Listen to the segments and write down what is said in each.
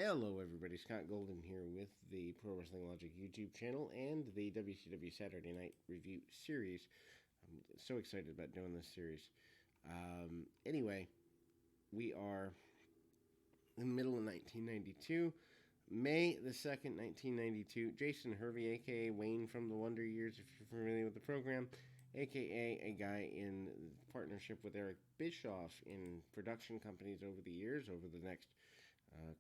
Hello, everybody. Scott Golden here with the Pro Wrestling Logic YouTube channel and the WCW Saturday Night Review series. I'm so excited about doing this series. Anyway, we are in the middle of 1992, May the 2nd, 1992. Jason Hervey, aka Wayne from the Wonder Years, if you're familiar with the program, aka a guy in partnership with Eric Bischoff in production companies over the years, over the next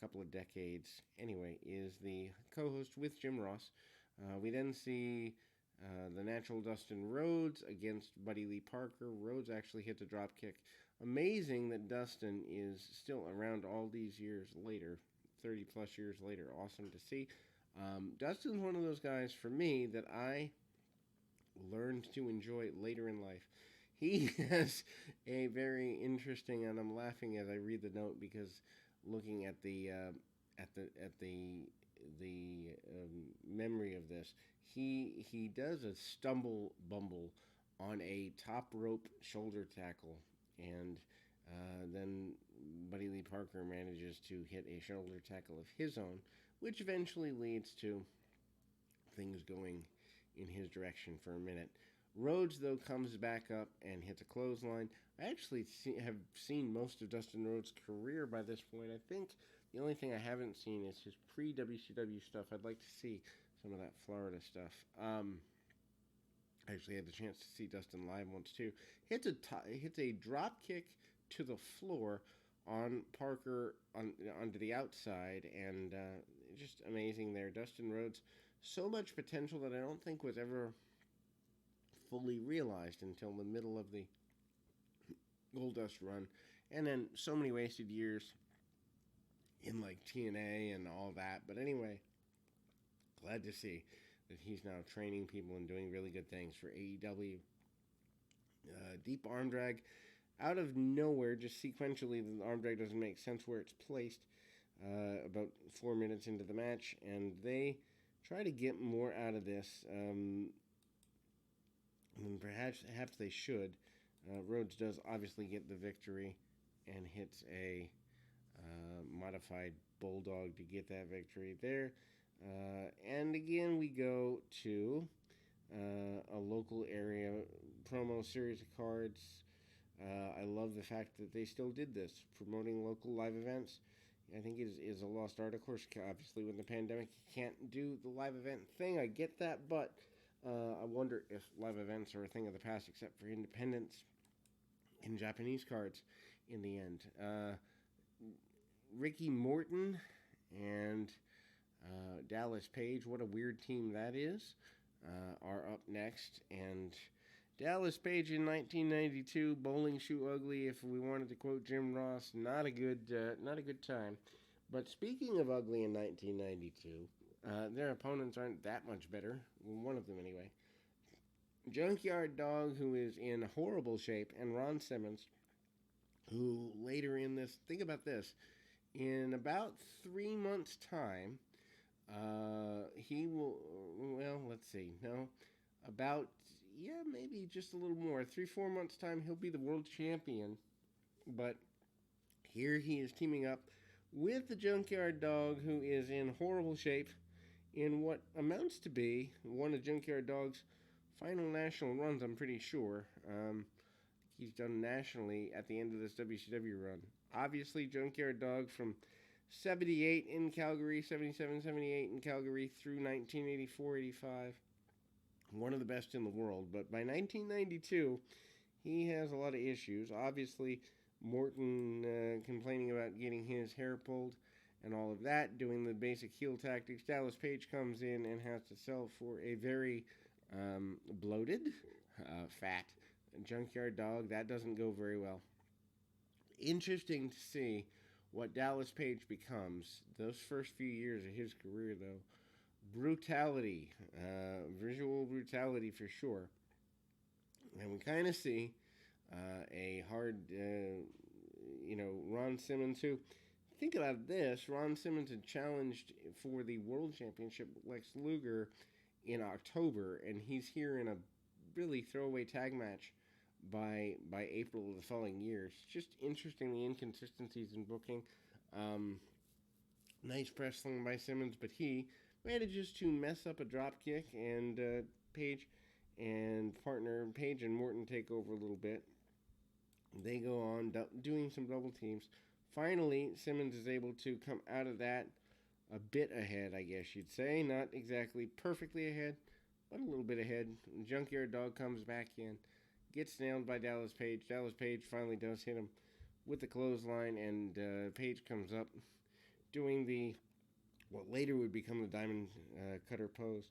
couple of decades, anyway, is the co-host with Jim Ross. We then see the natural Dustin Rhodes against Buddy Lee Parker. Rhodes actually hits a drop kick. Amazing that Dustin is still around all these years later, 30 plus years later. Awesome to see. Dustin's one of those guys for me that I learned to enjoy later in life. He has a very interesting, and I'm laughing as I read the note because looking at the memory of this, he does a stumble bumble on a top rope shoulder tackle, and then Buddy Lee Parker manages to hit a shoulder tackle of his own, which eventually leads to things going in his direction for a minute. Rhodes, though, comes back up and hits a clothesline. I actually have seen most of Dustin Rhodes' career by this point. I think the only thing I haven't seen is his pre-WCW stuff. I'd like to see some of that Florida stuff. I actually had the chance to see Dustin live once, too. Hits a drop kick to the floor on Parker onto the outside, and just amazing there. Dustin Rhodes, so much potential that I don't think was ever fully realized until the middle of the Goldust run, and then so many wasted years in like TNA and all that. But anyway, glad to see that he's now training people and doing really good things for AEW. Deep arm drag out of nowhere, just sequentially. The arm drag doesn't make sense where it's placed. About 4 minutes into the match, and they try to get more out of this. And perhaps they should. Rhodes does obviously get the victory and hits a modified bulldog to get that victory there. And again, we go to a local area promo series of cards. I love the fact that they still did this, promoting local live events. I think it is a lost art. Of course, obviously, with the pandemic, you can't do the live event thing. I get that, but I wonder if live events are a thing of the past, except for independents and Japanese cards in the end. Ricky Morton and Dallas Page, what a weird team that is, are up next. And Dallas Page in 1992, bowling shoe ugly, if we wanted to quote Jim Ross, not a good time. But speaking of ugly in 1992, their opponents aren't that much better. One of them, anyway. Junkyard Dog, who is in horrible shape, and Ron Simmons, who later in this, think about this, in about 3 months' time, he will, well, let's see, no, about, maybe just a little more, 3-4 months' time, he'll be the world champion. But here he is teaming up with the Junkyard Dog, who is in horrible shape, in what amounts to be one of Junkyard Dog's final national runs, I'm pretty sure. He's done nationally at the end of this WCW run. Obviously, Junkyard Dog from 78 in Calgary, 77, 78 in Calgary through 1984-85. One of the best in the world. But by 1992, he has a lot of issues. Obviously, Morton complaining about getting his hair pulled and all of that, doing the basic heel tactics. Dallas Page comes in and has to sell for a very bloated, fat Junkyard Dog. That doesn't go very well. Interesting to see what Dallas Page becomes. Those first few years of his career, though, brutality, visual brutality for sure. And we kind of see a hard, Ron Simmons, who, think about this, Ron Simmons had challenged for the World Championship with Lex Luger in October, and he's here in a really throwaway tag match by April of the following year. It's just interesting, the inconsistencies in booking. Nice press swing by Simmons, but he manages to mess up a drop kick, and Page and partner Page and Morton take over a little bit. They go on doing some double teams. Finally, Simmons is able to come out of that a bit ahead, I guess you'd say. Not exactly perfectly ahead, but a little bit ahead. Junkyard Dog comes back in, gets nailed by Dallas Page. Dallas Page finally does hit him with the clothesline, and Page comes up doing the what later would become the Diamond Cutter pose.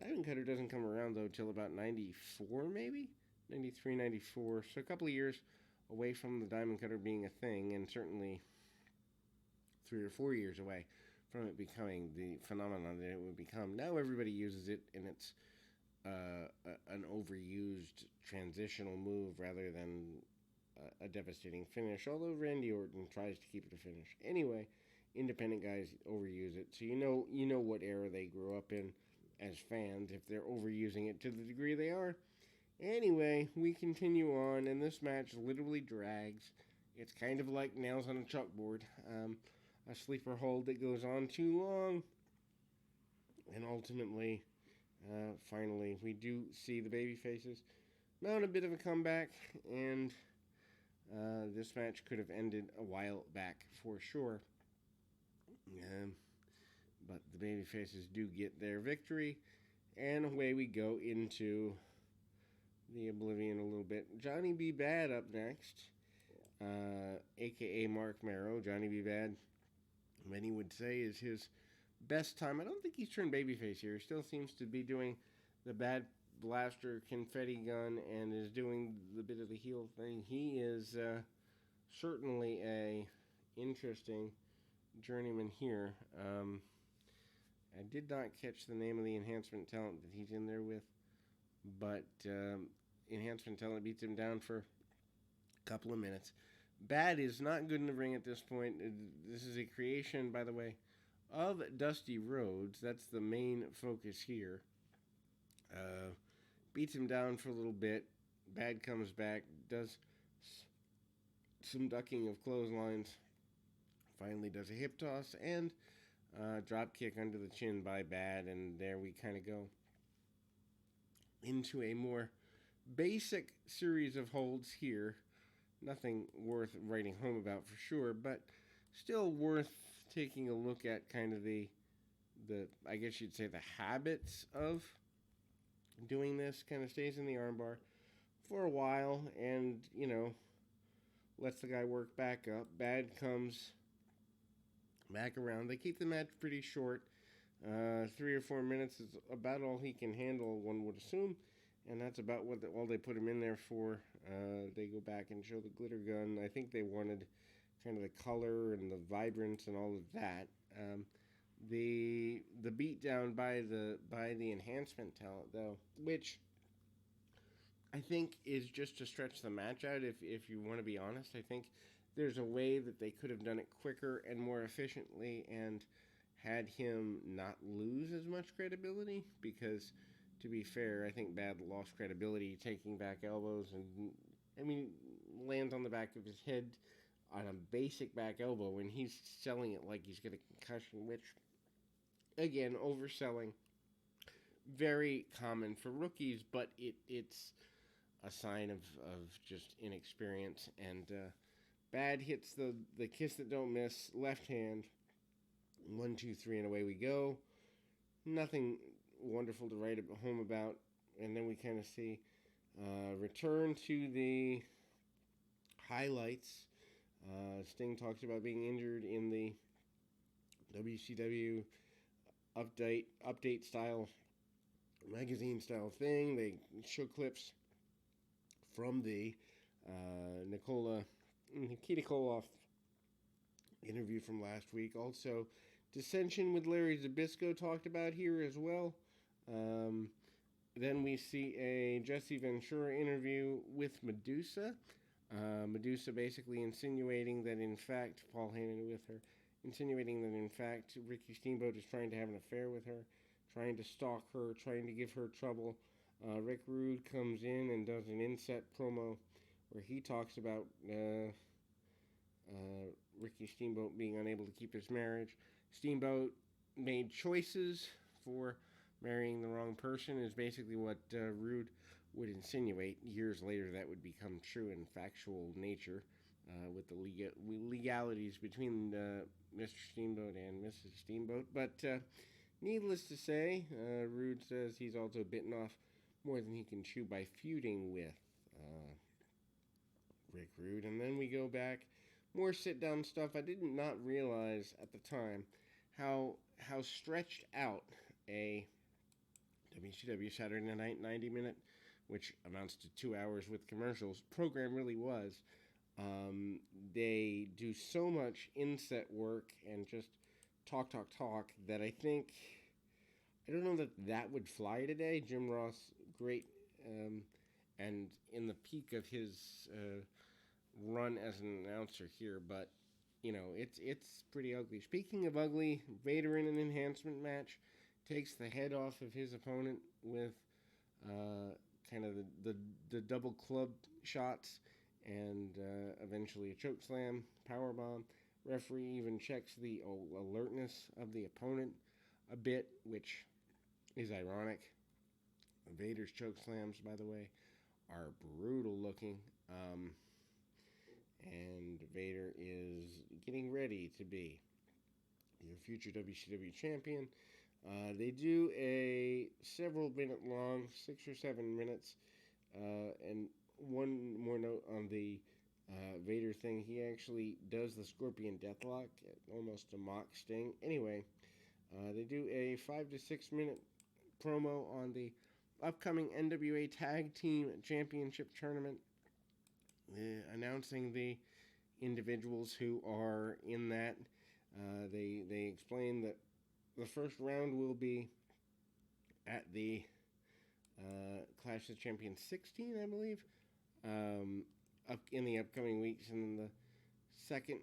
Diamond Cutter doesn't come around, though, till about 94, maybe? 93, 94. So a couple of years away from the Diamond Cutter being a thing, and certainly 3 or 4 years away from it becoming the phenomenon that it would become. Now everybody uses it, and it's an overused transitional move rather than a devastating finish, although Randy Orton tries to keep it a finish. Anyway, independent guys overuse it, so you know what era they grew up in as fans if they're overusing it to the degree they are. Anyway, we continue on, and this match literally drags. It's kind of like nails on a chalkboard. A sleeper hold that goes on too long. And ultimately, finally, we do see the baby faces mount a bit of a comeback, and this match could have ended a while back for sure. But the baby faces do get their victory, and away we go into the Oblivion a little bit. Johnny B. Bad up next, a.k.a. Mark Marrow. Johnny B. Bad, many would say, is his best time. I don't think he's turned babyface here. He still seems to be doing the Bad Blaster confetti gun and is doing the bit of the heel thing. He is certainly a interesting journeyman here. I did not catch the name of the enhancement talent that he's in there with, but enhancement talent beats him down for a couple of minutes. Bad is not good in the ring at this point. This is a creation, by the way, of Dusty Rhodes. That's the main focus here. Beats him down for a little bit. Bad comes back, does some ducking of clotheslines, finally does a hip toss, and drop kick under the chin by Bad, and there we kind of go into a more basic series of holds here. Nothing worth writing home about for sure, but still worth taking a look at kind of the I guess you'd say the habits of doing this. Kind of stays in the armbar for a while and, lets the guy work back up. Bad comes back around. They keep the match pretty short. 3 or 4 minutes is about all he can handle, one would assume, and that's about what all they put him in there for. They go back and show the glitter gun. I think they wanted kind of the color and the vibrance and all of that. The beat down by the enhancement talent, though, which I think is just to stretch the match out. If you want to be honest, I think there's a way that they could have done it quicker and more efficiently and had him not lose as much credibility, because to be fair, I think Bad lost credibility taking back elbows and, lands on the back of his head on a basic back elbow, and he's selling it like he's got a concussion, which, again, overselling. Very common for rookies, but it's a sign of just inexperience. And Bad hits the kiss that don't miss, left hand, 1, 2, 3, and away we go. Nothing wonderful to write home about. And then we kind of see return to the highlights. Sting talks about being injured in the WCW update style, magazine style thing. They show clips from the Nikita Koloff interview from last week. Also, dissension with Larry Zbyszko talked about here as well. Then we see a Jesse Ventura interview with Medusa. Medusa basically insinuating that, in fact, Paul Heyman with her, insinuating that, in fact, Ricky Steamboat is trying to have an affair with her, trying to stalk her, trying to give her trouble. Rick Rude comes in and does an inset promo where he talks about Ricky Steamboat being unable to keep his marriage. Steamboat made choices for marrying the wrong person, is basically what Rude would insinuate. Years later, that would become true in factual nature with the legalities between Mr. Steamboat and Mrs. Steamboat. But needless to say, Rude says he's also bitten off more than he can chew by feuding with Rick Rude. And then we go back, more sit down stuff. I did not realize at the time how stretched out a WCW Saturday Night 90-minute, which amounts to 2 hours with commercials, program really was. They do so much inset work and just talk that I don't know that would fly today. Jim Ross, great, and in the peak of his run as an announcer here, but it's pretty ugly. Speaking of ugly, Vader in an enhancement match takes the head off of his opponent with kind of the double club shots and eventually a choke slam, power bomb. Referee even checks the alertness of the opponent a bit, which is ironic. Vader's choke slams, by the way, are brutal looking. And Vader is getting ready to be your future WCW champion. They do a several minute long, 6 or 7 minutes. And one more note on the Vader thing. He actually does the Scorpion Deathlock, almost a mock Sting. Anyway, they do a 5 to 6 minute promo on the upcoming NWA Tag Team Championship Tournament, announcing the individuals who are in that. They explain that the first round will be at the Clash of Champions 16, I believe, up in the upcoming weeks, and then the second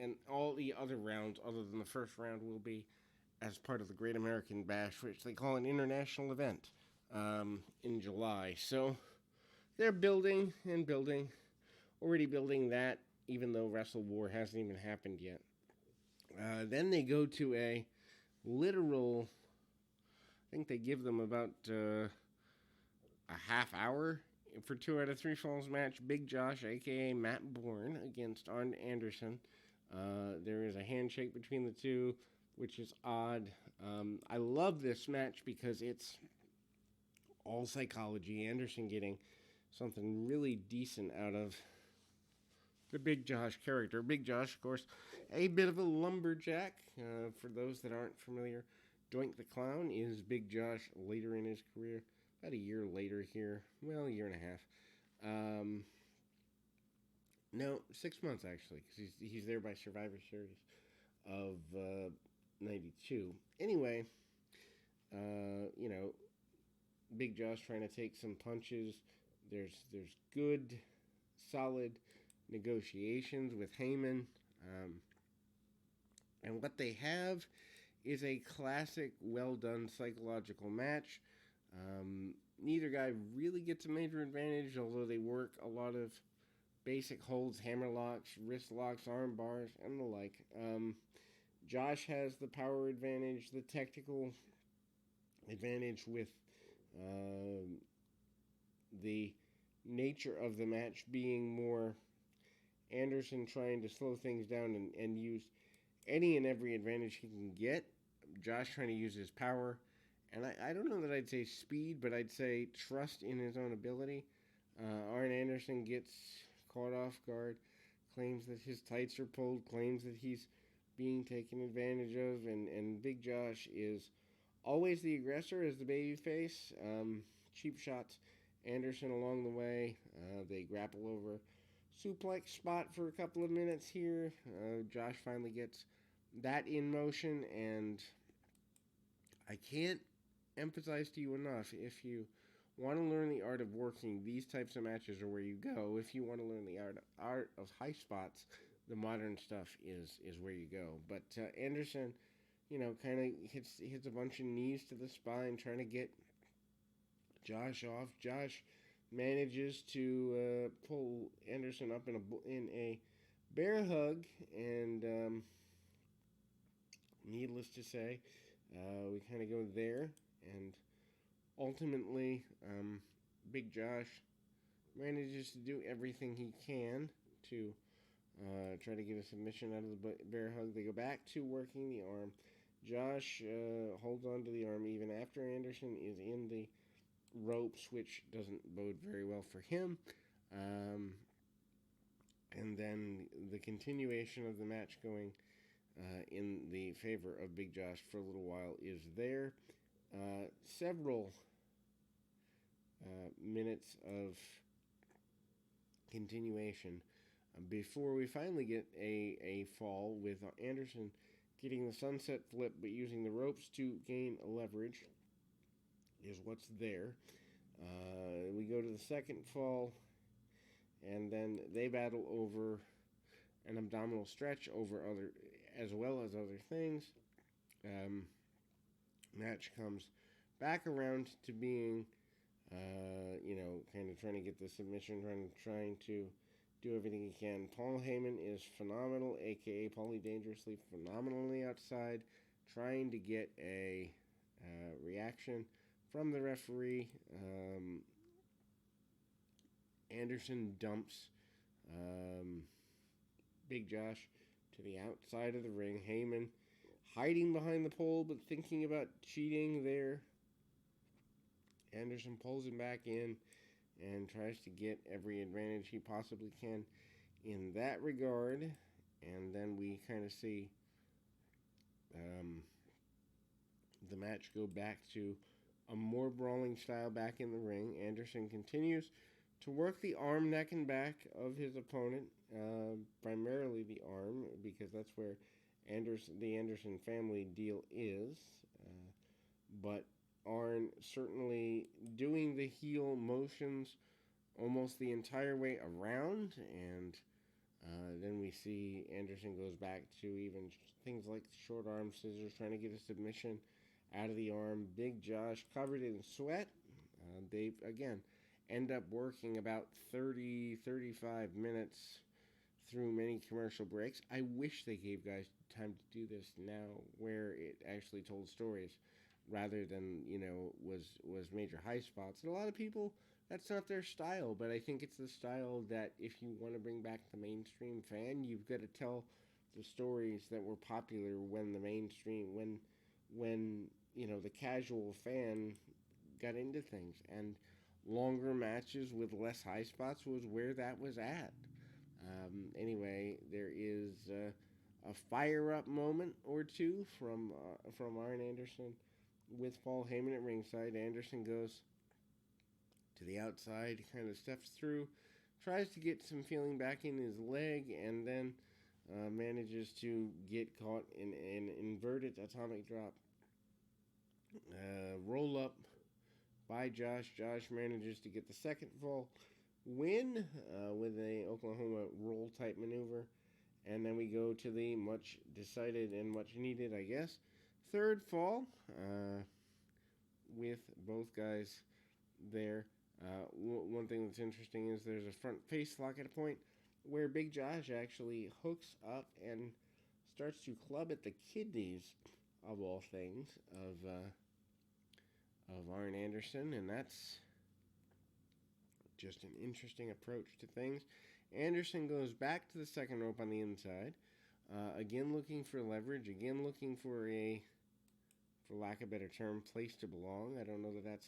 and all the other rounds other than the first round will be as part of the Great American Bash, which they call an international event, in July. So they're building and building, already building that, even though Wrestle War hasn't even happened yet. Then they go to a literal, I think they give them about a half hour for 2 out of 3 Falls match. Big Josh, a.k.a. Matt Bourne, against Arn Anderson. There is a handshake between the two, which is odd. I love this match because it's all psychology. Anderson getting something really decent out of the Big Josh character. Big Josh, of course, a bit of a lumberjack. For those that aren't familiar, Doink the Clown is Big Josh later in his career. About a year later here. Well, a year and a half. No, 6 months actually, because he's there by Survivor Series of 92. Anyway, Big Josh trying to take some punches. There's good, solid negotiations with Heyman. And what they have is a classic, well-done psychological match. Neither guy really gets a major advantage, although they work a lot of basic holds, hammer locks, wrist locks, arm bars, and the like. Josh has the power advantage, the technical advantage with the nature of the match being more Anderson trying to slow things down and use any and every advantage he can get. Josh trying to use his power. And I don't know that I'd say speed, but I'd say trust in his own ability. Arn Anderson gets caught off guard, claims that his tights are pulled, claims that he's being taken advantage of, and Big Josh is always the aggressor as the babyface. Cheap shots Anderson along the way. They grapple over suplex spot for a couple of minutes here. Josh finally gets that in motion, and I can't emphasize to you enough, if you want to learn the art of working, these types of matches are where you go. If you want to learn the art of high spots, the modern stuff is where you go. But Anderson, kind of hits a bunch of knees to the spine, trying to get Josh off. Josh manages to pull Anderson up in a bear hug, and needless to say, we kind of go there, and ultimately, Big Josh manages to do everything he can to try to get a submission out of the bear hug. They go back to working the arm. Josh holds on to the arm even after Anderson is in the ropes, which doesn't bode very well for him. And then the continuation of the match going in the favor of Big Josh for a little while is there. Several minutes of continuation before we finally get a fall with Anderson getting the sunset flip but using the ropes to gain leverage is what's there. We go to the second fall, and then they battle over an abdominal stretch over other, as well as other things. Match comes back around to being, kind of trying to get the submission, trying to do everything he can. Paul Heyman is phenomenal, aka Paulie Dangerously, phenomenally outside, trying to get a reaction from the referee. Anderson dumps Big Josh to the outside of the ring. Heyman hiding behind the pole but thinking about cheating there. Anderson pulls him back in and tries to get every advantage he possibly can in that regard. And then we kind of see the match go back to a more brawling style back in the ring. Anderson continues to work the arm, neck, and back of his opponent, primarily the arm, because that's where the Anderson family deal is. But Arn certainly doing the heel motions almost the entire way around, and then we see Anderson goes back to even things like short arm scissors, trying to get a submission out of the arm. Big Josh covered in sweat. They, again, end up working about 35 minutes through many commercial breaks. I wish they gave guys time to do this now, where it actually told stories rather than, was major high spots. And a lot of people, that's not their style, but I think it's the style that if you want to bring back the mainstream fan, you've got to tell the stories that were popular when the mainstream, when the casual fan got into things. And longer matches with less high spots was where that was at. Anyway, there is a fire-up moment or two from Arn Anderson with Paul Heyman at ringside. Anderson goes to the outside, kind of steps through, tries to get some feeling back in his leg, and then manages to get caught in an inverted atomic drop. Roll up by Josh. Josh manages to get the second fall win with a Oklahoma roll type maneuver. And then we go to the much decided and much needed, I guess, third fall with both guys there. One thing that's interesting is there's a front face lock at a point where Big Josh actually hooks up and starts to club at the kidneys, of all things, of Arn Anderson, and that's just an interesting approach to things. Anderson goes back to the second rope on the inside, again looking for leverage, again looking for for lack of a better term, place to belong. I don't know that that's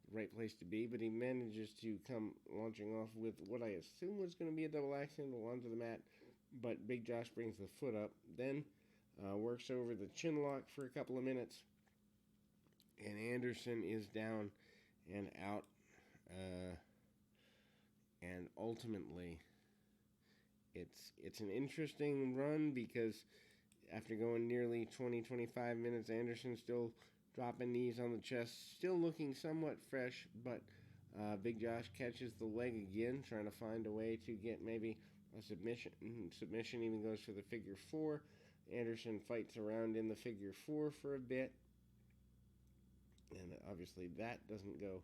the right place to be, but he manages to come launching off with what I assume was going to be a double axe handle onto the mat, but Big Josh brings the foot up, then works over the chin lock for a couple of minutes, and Anderson is down and out, and ultimately it's an interesting run because after going nearly 20-25 minutes, Anderson still dropping knees on the chest, still looking somewhat fresh, but Big Josh catches the leg again, trying to find a way to get maybe a submission. Submission even goes for the figure four. Anderson fights around in the figure four for a bit, and obviously that doesn't go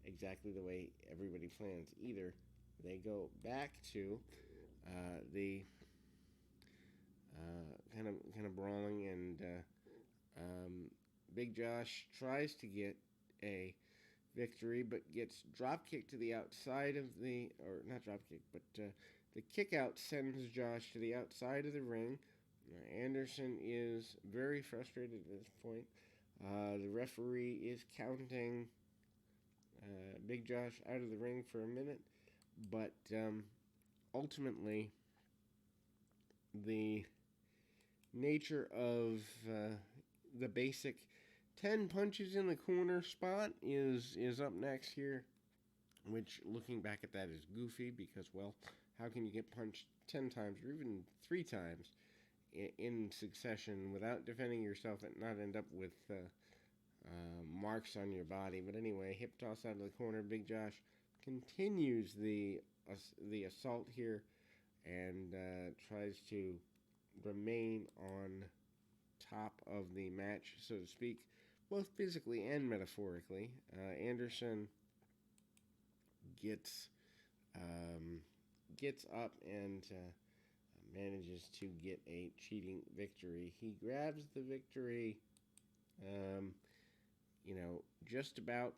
exactly the way everybody plans either. They go back to the kind of brawling and Big Josh tries to get a victory, but gets drop kicked to the outside of the, or not drop kick, but the kick out sends Josh to the outside of the ring. Anderson is very frustrated at this point. The referee is counting Big Josh out of the ring for a minute, but ultimately, the nature of the basic 10 punches in the corner spot is up next here, which, looking back at that, is goofy because, well, how can you get punched 10 times or even 3 times in succession without defending yourself and not end up with marks on your body? But anyway, hip toss out of the corner. Big Josh continues the assault here and tries to remain on top of the match, so to speak, both physically and metaphorically. Anderson gets up and manages to get a cheating victory. He grabs the victory, just about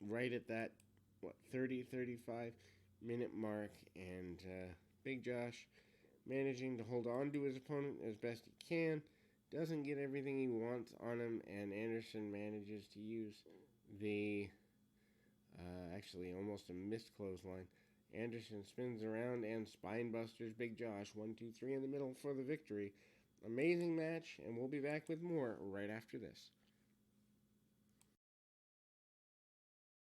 right at that 35 minute mark, and Big Josh managing to hold on to his opponent as best he can. Doesn't get everything he wants on him, and Anderson manages to use the, actually almost a missed clothesline. Anderson spins around and spine busters Big Josh. 1, 2, 3 in the middle for the victory. Amazing match, and we'll be back with more right after this.